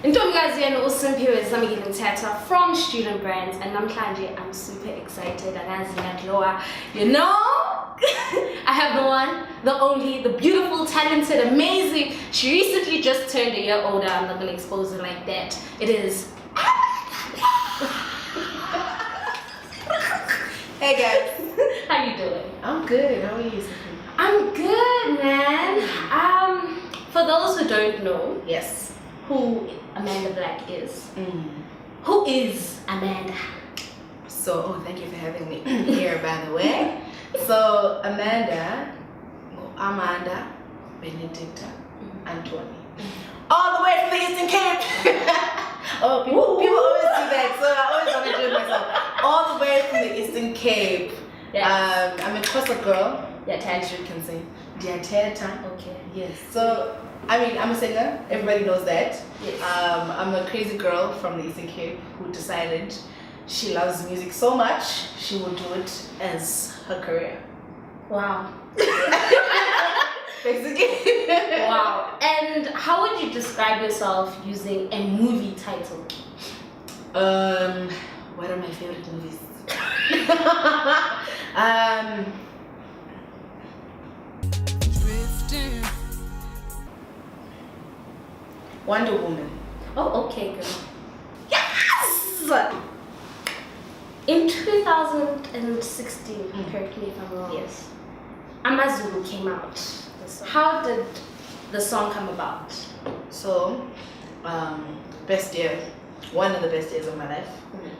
Ntomikazi and Usimpiwe Zamigilin Tata from Student Brands, and I'm super excited. You know, I have the one, the only, the beautiful, talented, amazing. She recently just turned a year older. I'm not gonna expose her like that. It is. Hey guys, how you doing? I'm good. How are you, Sophie? I'm good, man. For those who don't know, Yes. who Amanda Black is. Who is Amanda? So, thank you for having me here, by the way. So, Amanda Benedicta Antoni. All the way from the Eastern Cape. People always do that, so I always want to do it myself. All the way from the Eastern Cape. Yes. I'm a Xhosa girl. Yeah, As you can say. Diateta. Okay. Yes. So, I'm a singer. Everybody knows that. Yes. I'm a crazy girl from the Eastern Cape who decided she loves music so much she will do it as her career. Wow. Basically. Wow. And how would you describe yourself using a movie title? What are my favorite movies? Wonder Woman. Oh, okay, girl. Yes! In 2016, correct me if I'm wrong. Yes. Amazulu came out. How did the song come about? So, best year, one of the best years of my life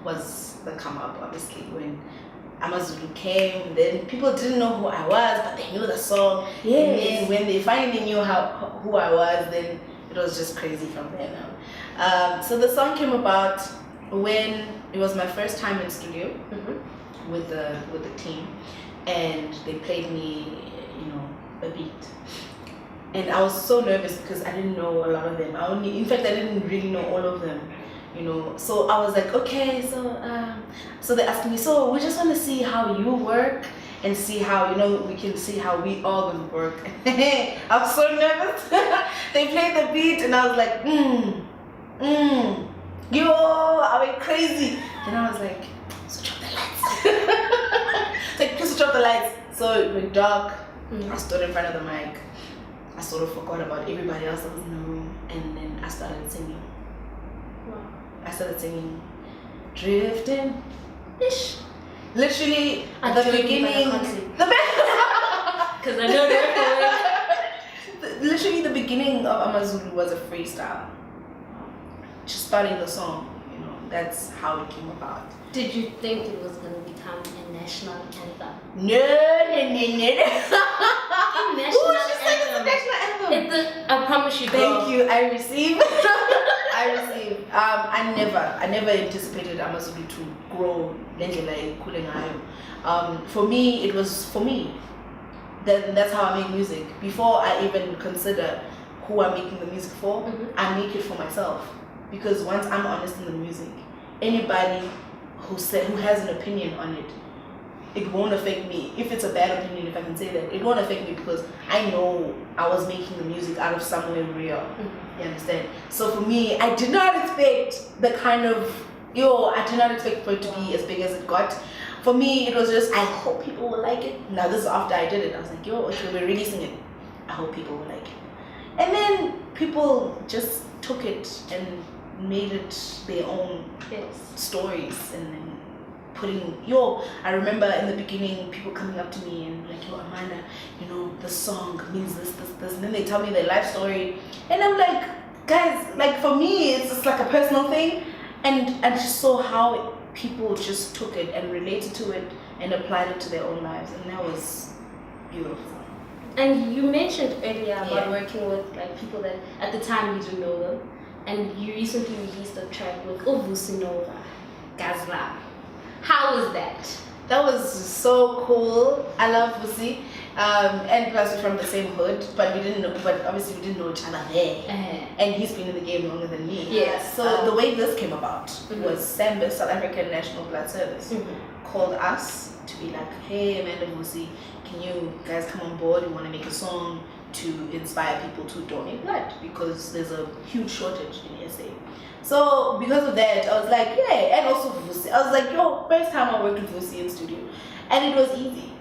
was the come up, obviously, when Amazulu came. Then people didn't know who I was, but they knew the song. Yes. And then when they finally knew who I was, then it was just crazy from there now. So the song came about when it was my first time in studio with the team, and they played me, a beat. And I was so nervous because I didn't know a lot of them. I didn't really know all of them, So I was like, okay, so they asked me, so we just want to see how you work and see how, we can see how we all gonna work. I was so nervous. They played the beat and I was like, yo, I went crazy. Then I was like, switch off the lights. Like, please switch off the lights. So it went dark. I stood in front of the mic. I sort of forgot about everybody else that was in the room, and then I started singing. Wow. I started singing, drifting. Ish. Literally, I the drove you, beginning. but I can't sing. Because I know that. Literally, the beginning of Amazulu was a freestyle. Just starting the song, that's how it came about. Did you think it was going to become a national anthem? No. National She said it's a national anthem. I promise you. Thank you. I received. I never anticipated Amazulu to grow. For me, it was for me. That's how I make music. Before I even consider who I'm making the music for, I make it for myself. Because once I'm honest in the music, anybody who has an opinion on it, it won't affect me. If it's a bad opinion, if I can say that, it won't affect me because I know I was making the music out of somewhere real. You understand? So for me, I did not expect the kind of, I did not expect for it to be as big as it got. For me, it was just, I hope people will like it. Now this is after I did it. I was like, okay, we're releasing it. I hope people will like it. And then people just took it and made it their own stories, and then putting I remember in the beginning people coming up to me and like, Amanda, the song means this, and then they tell me their life story, and I'm like, guys, like for me it's just like a personal thing, and I just saw how people just took it and related to it and applied it to their own lives, and that was beautiful. And you mentioned earlier about working with like people that at the time you didn't know them. And you recently released a track with Vusi Nova, Gazla. How was that? That was so cool. I love Vusi. And plus we're from the same hood, but obviously we didn't know each other there. And he's been in the game longer than me. Yes. So the way this came about was SANBS, South African National Blood Service, called us to be like, hey, Amanda Vusi, can you guys come on board? We want to make a song. to inspire people to donate blood because there's a huge shortage in SA. So because of that, I was like, yeah, and also Vusi. I was like, yo, first time I worked with Vusi in studio, and it was easy.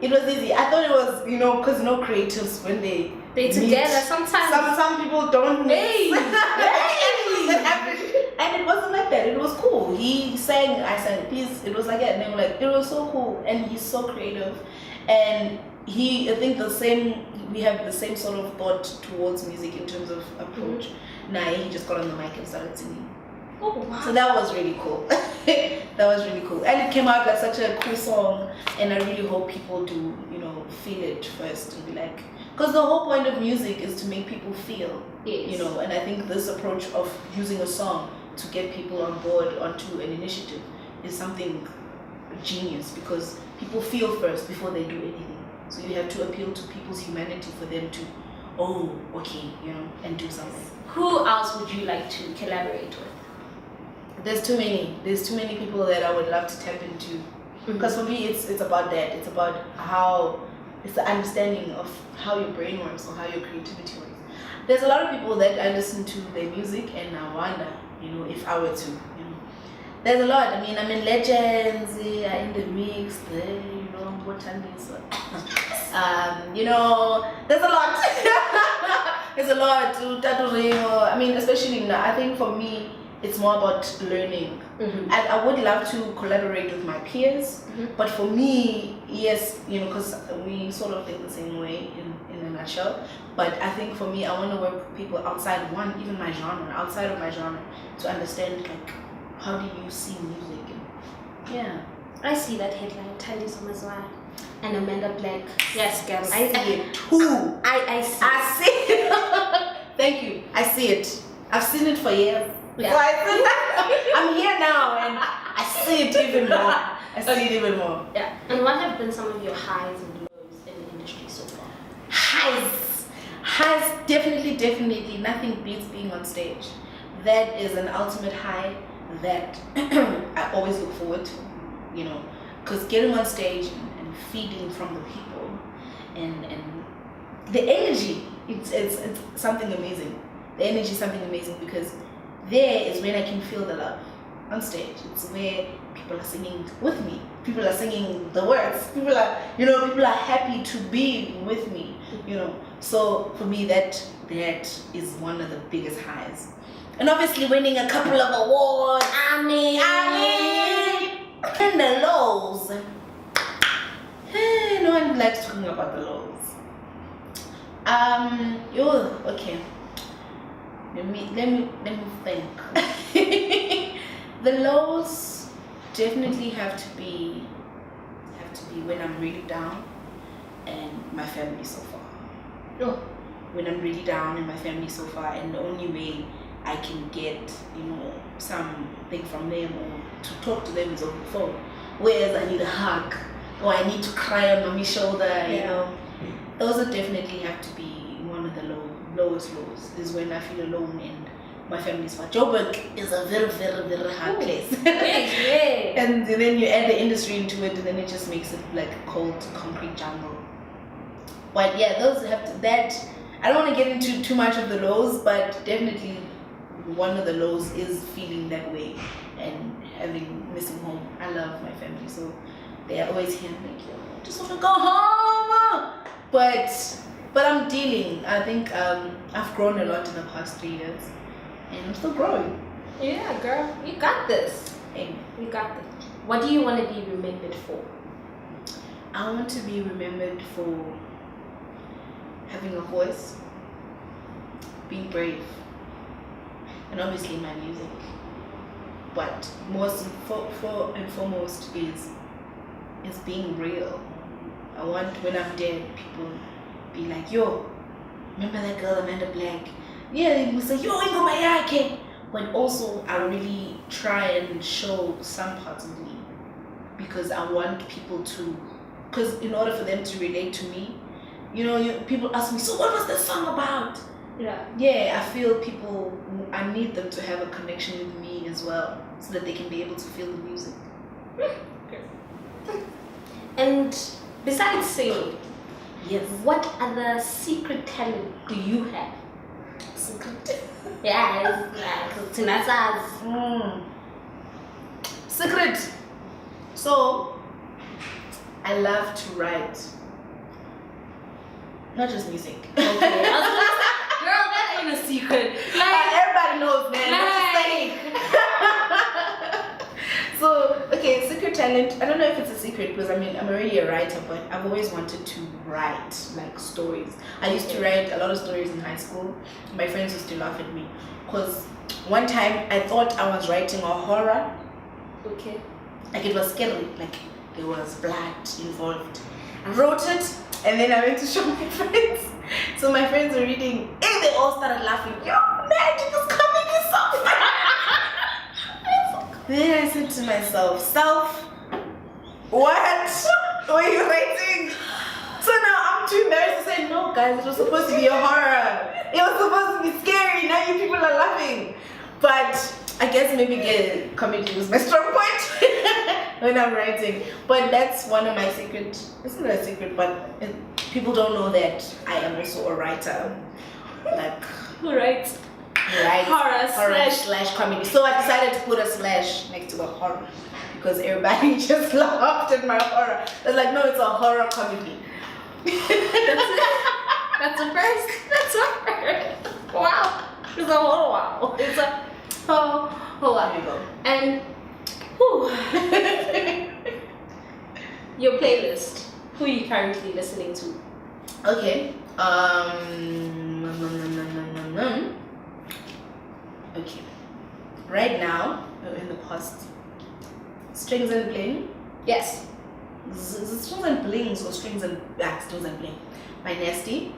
It was easy. I thought it was, because creatives when they together sometimes. Some people don't Hey, and it wasn't like that. It was cool. He sang, I sang peace. It was like that, and they were like, it was so cool, and he's so creative, and I think we have the same sort of thought towards music in terms of approach. Nah, he just got on the mic and started singing. Oh, wow. So that was really cool. That was really cool, and it came out like such a cool song. And I really hope people do, feel it first and be like, because the whole point of music is to make people feel. Yes. And I think this approach of using a song to get people on board onto an initiative is something genius because people feel first before they do anything. So you have to appeal to people's humanity for them to, oh, okay, and do something. Who else would you like to collaborate with? There's too many. There's too many people that I would love to tap into. Because for me, it's about that. It's about it's the understanding of how your brain works or how your creativity works. There's a lot of people that I listen to their music and I wonder, if I were to, There's a lot. I mean, legends are in the mix, what time is it? There's a lot. There's a lot to tattooing. Especially now, I think for me, it's more about learning. I would love to collaborate with my peers, but for me, yes, because we sort of think the same way in a nutshell. But I think for me, I want to work with people outside of my genre, to understand like how do you see music? Yeah. I see that headline, Thandi Somazwana and Amanda Black. Yes, girl. I see it too. I see. I see it. Thank you. I see it. I've seen it for years. Yeah. So I'm here now and I see it even more. I see it even more. Yeah. And what have been some of your highs and lows in the industry so far? Highs, definitely nothing beats being on stage. That is an ultimate high that I always look forward to, because getting on stage and feeding from the people and the energy, it's something amazing. The energy is something amazing because there is when I can feel the love on stage. It's where people are singing with me. People are singing the words. People are happy to be with me, So for me, that is one of the biggest highs. And obviously winning a couple of awards. I mean. And the lows. No one likes talking about the lows. Okay. Let me think. The lows definitely have to be when I'm really down and my family so far. Oh. When I'm really down and my family so far, and the only way I can get, something from them or to talk to them is over the phone. Whereas I need a hug or I need to cry on mommy's shoulder, Those would definitely have to be one of the lowest lows, is when I feel alone and my family's far. Joburg is a very, very, very hard place. Yeah. And then you add the industry into it and then it just makes it like a cold concrete jungle. But yeah, those have to, I don't want to get into too much of the lows, but definitely one of the lows is feeling that way and missing home. I love my family, so they are always here like, I just want to go home. But I'm dealing. I think I've grown a lot in the past 3 years, and I'm still growing. Yeah, girl, you got this. Hey. You got this. What do you want to be remembered for? I want to be remembered for having a voice, being brave, and obviously my music. But most for and foremost is being real. I want when I'm dead, people be like, yo, remember that girl Amanda Black? Yeah, we say, yo, Ingoma Yake. But also I really try and show some parts of me because I want people to, because in order for them to relate to me, people ask me, so what was the song about? Yeah, I feel I need them to have a connection with me as well so that they can be able to feel the music. And besides singing, Yes. What other secret talent do you have? Secret. Yes, Tinasa's. Secret. So, I love to write. Not just music. Okay. I was gonna say, girl, that ain't a secret. Everybody knows, man. What you Like- saying? So, okay, secret talent. I don't know if it's a secret because I'm already a writer, but I've always wanted to write like stories. I used to write a lot of stories in high school. My friends used to laugh at me because one time I thought I was writing a horror. Okay. Like it was scary, like there was blood involved. I wrote it and then I went to show my friends. So my friends were reading and they all started laughing. Yo, magic is coming, is so Then I said to myself, Self, what were you writing? So now I'm too embarrassed to say, no guys, it was supposed to be a horror. It was supposed to be scary, now you people are laughing. But I guess maybe comedy was my strong point when I'm writing. But that's one of my secrets. It's not a secret, but people don't know that I am also a writer. Like, Who writes? horror Horror slash comedy. So I decided to put a slash next to the horror because everybody just laughed at my horror. They're like, no, it's a horror comedy. That's a first. That's a first. Wow. It's a whole wow. It's a whole wow. There you go. And whew, your playlist. Who are you currently listening to? Okay. Okay. Right now, or in the past, Strings and Bling. Yes. Strings and Blings or Strings and Strings and Bling by Nasty.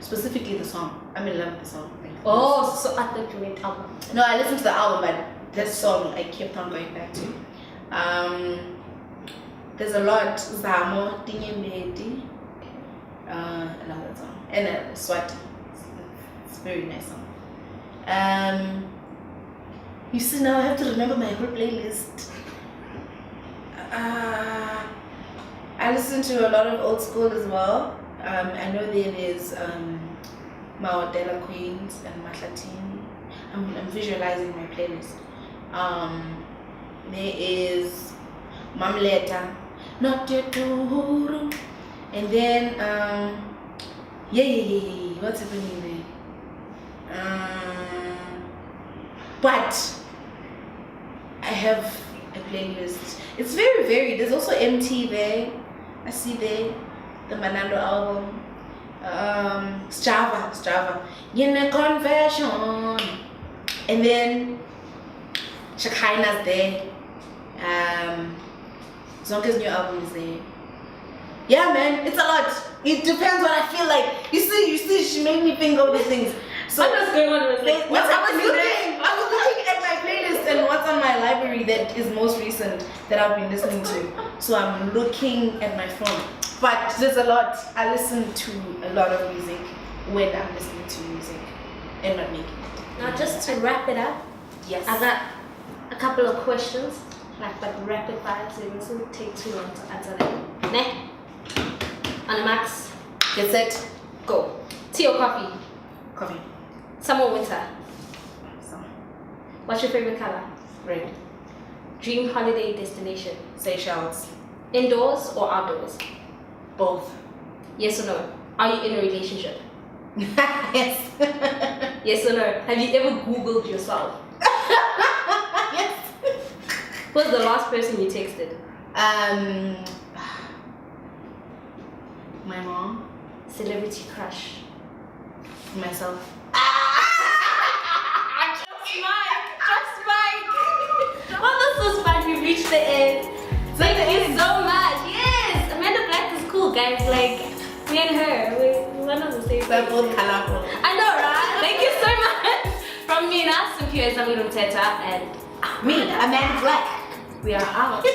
Specifically the song. I'm in love with the song. Oh, so I thought you meant album. No, I listened to the album, but that song I kept on going back to. There's a lot. Zamo, Tinyembeti. I love that song. And Swati. It's a very nice song. You see, now I have to remember my whole playlist. I listen to a lot of old school as well. I know there is Mawadela Queens and Matlatini. I'm visualizing my playlist. There is Mamleta, Not Your Tuhuru. And then, what's happening there? But I have a playlist. It's very varied. There's also MT there. I see there the Manando album. Strava. Yine Confession. And then Shakaina's there. Zonke's new album is there. Yeah, man, it's a lot. It depends what I feel like. You see, she made me think of these things. So What was going on? It was like, what's happening there? I was looking at my playlist and what's on my library that is most recent that I've been listening to. So I'm looking at my phone. But there's a lot. I listen to a lot of music when I'm listening to music and not making it. Now, just to wrap it up, Yes. I got a couple of questions, like rapid fire, so it doesn't take too long to answer them. Ne? On the max, Get set. go. Tea or coffee? Coffee. Summer or winter? So, What's your favorite color? red. Dream holiday destination? Seychelles. Indoors or outdoors? Both. Yes or no? Are you in a relationship? Yes. Yes or no? Have you ever Googled yourself? Yes. Who's the last person you texted? My mom. Celebrity crush? Myself. Just Mike! Oh, this was fun. We reached the end. Thank you so much. Yes! Amanda Black is cool, guys. Like, me and her, we're one of the same They're people. both colorful. I know, right? Thank you so much. From me, Simphiwe Zamiro Teta, and Me, Amanda Black. we are out.